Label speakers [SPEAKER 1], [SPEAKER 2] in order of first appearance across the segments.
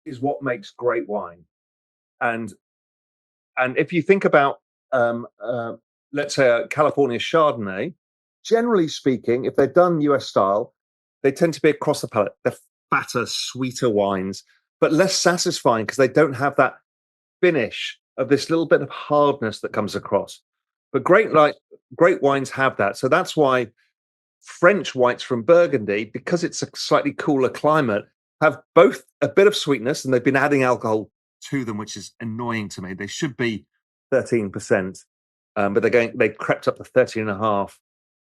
[SPEAKER 1] is what makes great wine. And if you think about, um, uh, let's say, a California Chardonnay, generally speaking, if they're done US style, they tend to be across the palate. They're fatter, sweeter wines, but less satisfying because they don't have that finish of this little bit of hardness that comes across. But great wines have that. So that's why French whites from Burgundy, because it's a slightly cooler climate, have both a bit of sweetness and they've been adding alcohol to them, which is annoying to me. They should be 13%, but they crept up to 13 and a half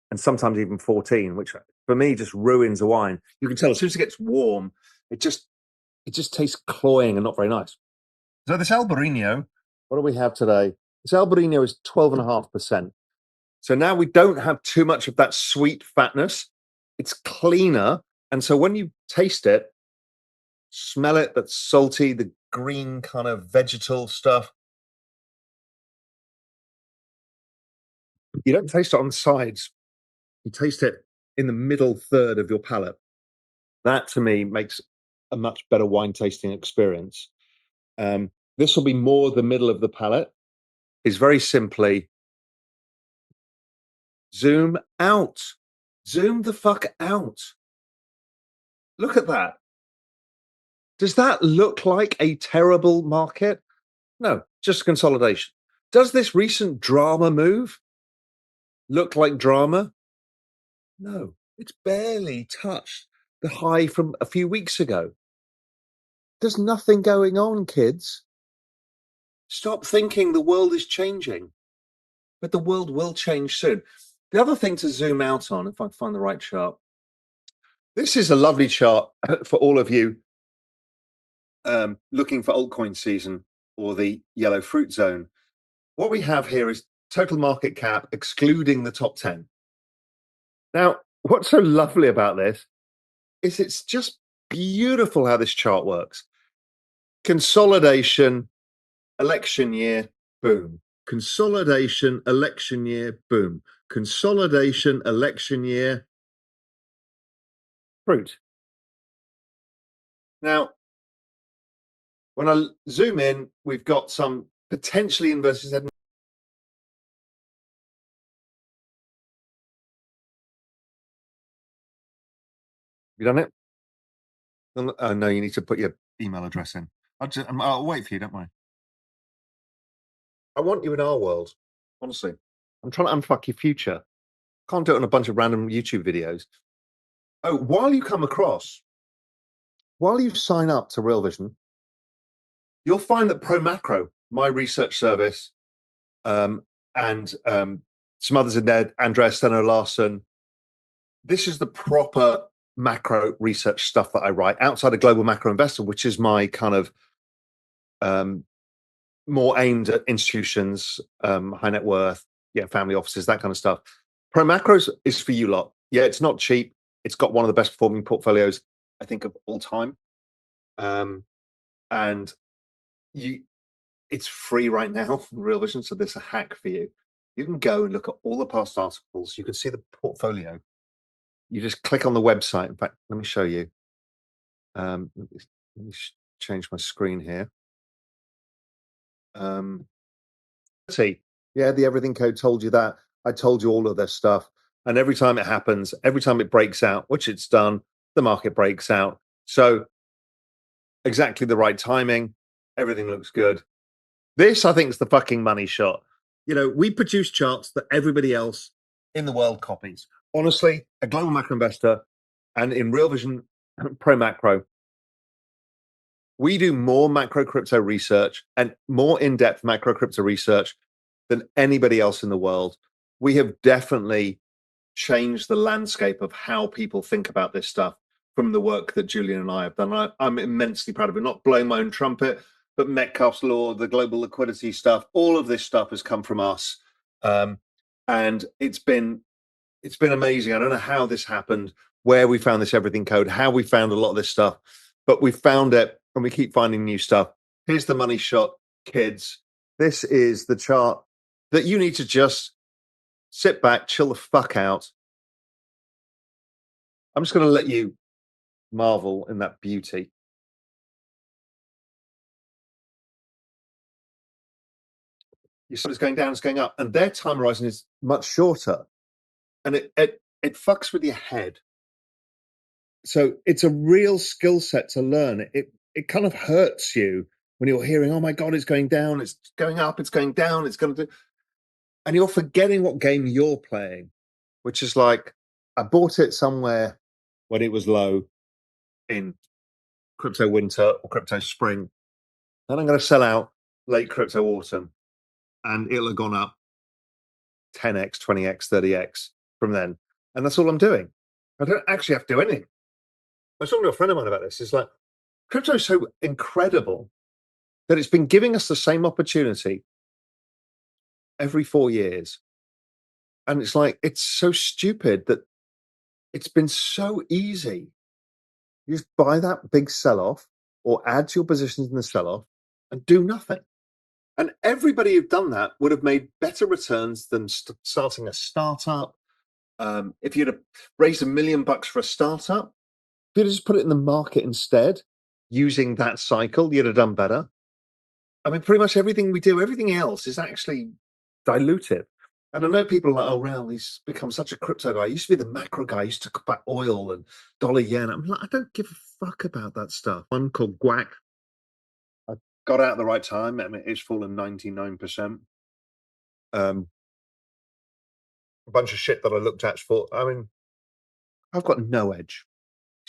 [SPEAKER 1] and sometimes even 14, which for me just ruins a wine. You can tell as soon as it gets warm, it just tastes cloying and not very nice. So this Albarino, what do we have today? This Albarino is 12.5%. So now we don't have too much of that sweet fatness. It's cleaner. And so when you taste it, smell it, that's salty, the green kind of vegetal stuff. You don't taste it on the sides. You taste it in the middle third of your palate. That to me makes a much better wine tasting experience. This will be more the middle of the palate. Is very simply zoom out. Zoom the fuck out. Look at that. Does that look like a terrible market? No, just consolidation. Does this recent drama move look like drama? No, it's barely touched the high from a few weeks ago. There's nothing going on, kids. Stop thinking the world is changing, but the world will change soon. The other thing to zoom out on, if I can find the right chart, this is a lovely chart for all of you looking for altcoin season or the yellow fruit zone. What we have here is total market cap excluding the top 10. Now, what's so lovely about this is it's just beautiful how this chart works. Consolidation, election year, boom. Consolidation, election year, boom. Consolidation, election year, fruit. Now, when I zoom in, we've got some potentially inverted head. You done it? Oh, no, you need to put your email address in. I'll wait for you, don't worry. I want you in our world, honestly. I'm trying to unfuck your future. Can't do it on a bunch of random YouTube videos. Oh, while you sign up to Real Vision, you'll find that Pro Macro, my research service, and some others in there, Andreas Steno Larson, this is the proper macro research stuff that I write outside of Global Macro Investor, which is my kind of more aimed at institutions, high net worth, family offices, that kind of stuff. Pro Macros is for you lot. Yeah, it's not cheap. It's got one of the best performing portfolios, I think, of all time. And it's free right now from Real Vision, so there's a hack for you. You can go and look at all the past articles. You can see the portfolio. You just click on the website. In fact, let me show you. Let me change my screen here. See, yeah, the everything code told you that. I told you all of this stuff. And every time it happens, every time it breaks out, which it's done, the market breaks out. So exactly the right timing. Everything looks good. This, I think, is the fucking money shot. We produce charts that everybody else in the world copies. Honestly, a global macro investor and in Real Vision Pro Macro, we do more macro crypto research and more in-depth macro crypto research than anybody else in the world. We have definitely changed the landscape of how people think about this stuff from the work that Julian and I have done. I'm immensely proud of it. Not blowing my own trumpet, but Metcalfe's law, the global liquidity stuff, all of this stuff has come from us, and it's been amazing. I don't know how this happened, where we found this everything code, how we found a lot of this stuff, but we found it, and we keep finding new stuff. Here's the money shot, kids. This is the chart that you need to just sit back, chill the fuck out. I'm just going to let you marvel in that beauty. You saw it's going down, it's going up, and their time horizon is much shorter, and it fucks with your head. So it's a real skill set to learn. It kind of hurts you when you're hearing, "Oh my god, it's going down, it's going up, it's going down, it's going to do," and you're forgetting what game you're playing, which is like, I bought it somewhere when it was low in crypto winter or crypto spring, and I'm going to sell out late crypto autumn, and it'll have gone up 10x, 20x, 30x from then. And that's all I'm doing. I don't actually have to do anything. I was talking to a friend of mine about this. It's like, crypto is so incredible that it's been giving us the same opportunity every 4 years. And it's like, it's so stupid that it's been so easy. You just buy that big sell off or add to your positions in the sell off and do nothing. And everybody who'd done that would have made better returns than starting a startup. If you'd have raised $1 million for a startup, if you'd just put it in the market instead, using that cycle, you'd have done better. I mean, pretty much everything we do, everything else is actually dilutive. And I know people are like, "Oh, Raoul, he's become such a crypto guy. He used to be the macro guy. He used to talk about oil and dollar yen." I'm like, I don't give a fuck about that stuff. One called Guac. I got out at the right time. I mean, it's fallen 99%. Um, a bunch of shit that I looked at for. I mean, I've got no edge,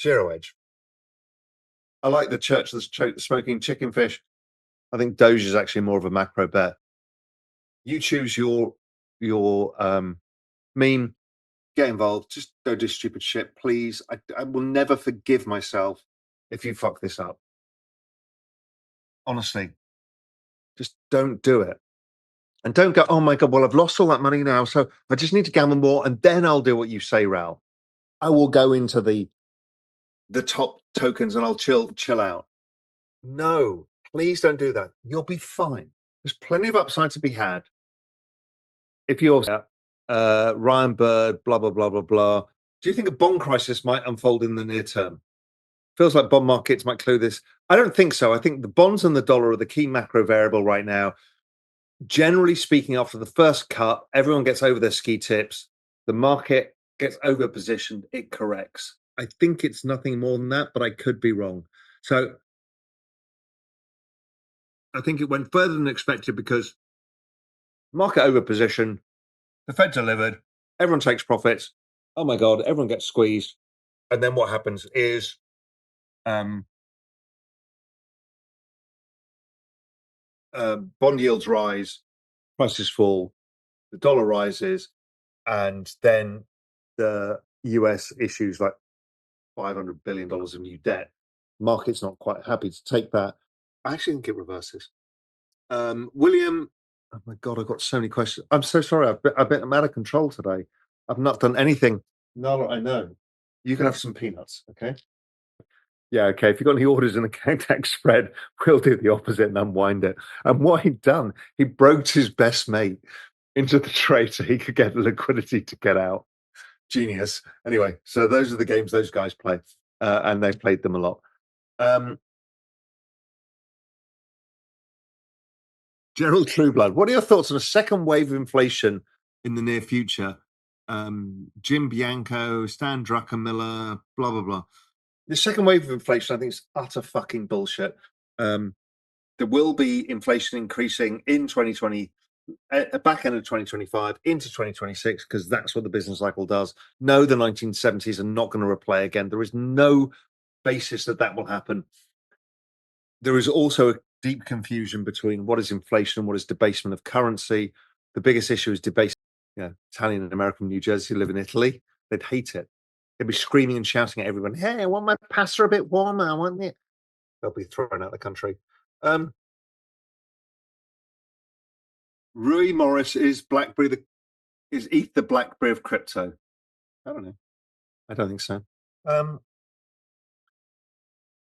[SPEAKER 1] zero edge. I like the church that's smoking chicken fish. I think Doge is actually more of a macro bet. You choose your meme, get involved. Just don't do stupid shit, please. I will never forgive myself if you fuck this up. Honestly, just don't do it. And don't go, "Oh my god, well, I've lost all that money now, so I just need to gamble more, and then I'll do what you say, Raoul. I will go into the top tokens and I'll chill out." No, please don't do that. You'll be fine. There's plenty of upside to be had. If you're Ryan Bird, blah blah blah blah blah. Do you think a bond crisis might unfold in the near term? Feels like bond markets might clue this. I don't think so. I think the bonds and the dollar are the key macro variable right now. Generally speaking, after the first cut, everyone gets over their ski tips. The market gets over positioned. It corrects. I think it's nothing more than that, but I could be wrong. So I think it went further than expected because market over position, the Fed delivered, everyone takes profits. Oh my God, everyone gets squeezed. And then what happens is um, bond yields rise, prices fall, the dollar rises, and then the US issues like $500 billion of new debt. Market's not quite happy to take that. I actually think it reverses. William, oh my God, I've got so many questions. I'm so sorry. I'm out of control today. I've not done anything. No, I know. You can have some peanuts, okay? Yeah, okay. If you've got any orders in the contact spread, we'll do the opposite and unwind it. And what he'd done, he broked his best mate into the trade so he could get the liquidity to get out. Genius. Anyway, so those are the games those guys play, and they've played them a lot. Gerald Trueblood, what are your thoughts on a second wave of inflation in the near future? Jim Bianco, Stan Druckenmiller, blah, blah, blah. The second wave of inflation, I think, is utter fucking bullshit. There will be inflation increasing in 2020, at the back end of 2025 into 2026, because that's what the business cycle does. No, the 1970s are not going to replay again. There is no basis that that will happen. There is also a deep confusion between what is inflation and what is debasement of currency. The biggest issue is debasement. Italian and American New Jersey who live in Italy, they'd hate it. They'd be screaming and shouting at everyone, "Hey, I want my pasta a bit warmer. I want it." They'll be thrown out of the country. Rui Morris is is ETH the BlackBerry of crypto? I don't know. I don't think so.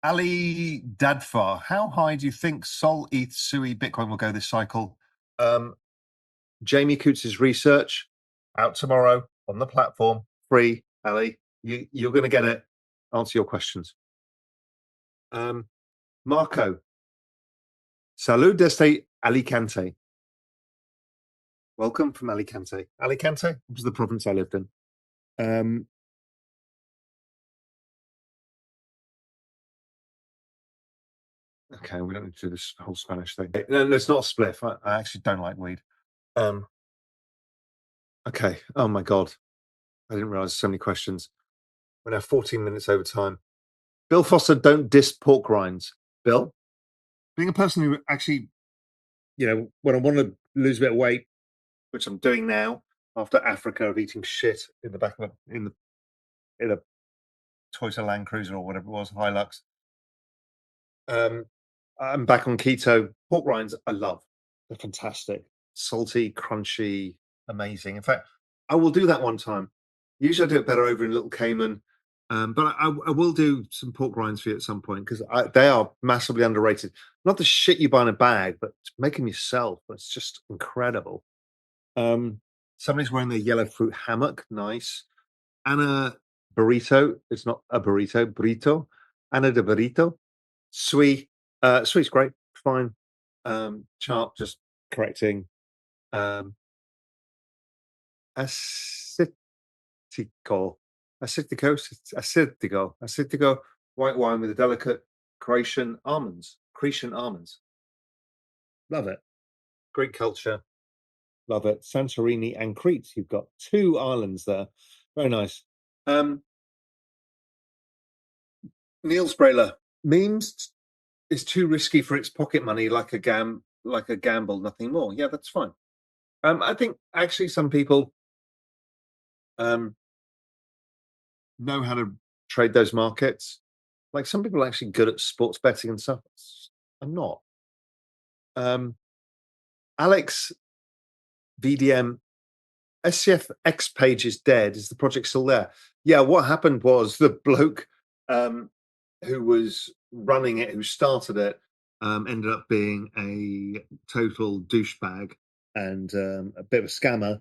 [SPEAKER 1] Ali Dadfar, how high do you think Sol, ETH, Sui, Bitcoin will go this cycle? Jamie Coots's research out tomorrow on the platform, free. Ali, you're going to get it. Answer your questions. Marco, salud desde Alicante. Welcome from Alicante. Alicante was the province I lived in. Um, okay, we don't need to do this whole Spanish thing. No, no, it's not a spliff. I actually don't like weed. Um, okay. Oh my God. I didn't realize so many questions. We're now 14 minutes over time. Bill Foster, don't diss pork rinds. Bill, being a person who actually, when I want to lose a bit of weight, which I'm doing now after Africa of eating shit in the back of in a Toyota Land Cruiser or whatever it was, Hilux. Um, I'm back on keto. Pork rinds, I love. They're fantastic. Salty, crunchy, amazing. In fact, I will do that one time. Usually I do it better over in Little Cayman. But I will do some pork rinds for you at some point because they are massively underrated. Not the shit you buy in a bag, but to make them yourself. It's just incredible. Somebody's wearing their yellow fruit hammock. Nice. Anna burrito. It's not a burrito. Burrito. Anna de burrito. Sweet. Sweet's great. Fine. Chart just correcting. Um, acetico. Acetico. White wine with a delicate Croatian almonds. Cretan almonds. Love it. Greek culture. Love it. Santorini and Crete. You've got two islands there. Very nice. Neil Sprayler. Memes is too risky for its pocket money, like a gamble, nothing more. Yeah, that's fine. I think actually some people know how to trade those markets. Like some people are actually good at sports betting and stuff. I'm not. Um, Alex VDM SCFX page is dead. Is the project still there? Yeah, what happened was the bloke who was running it, who started it, ended up being a total douchebag and a bit of a scammer.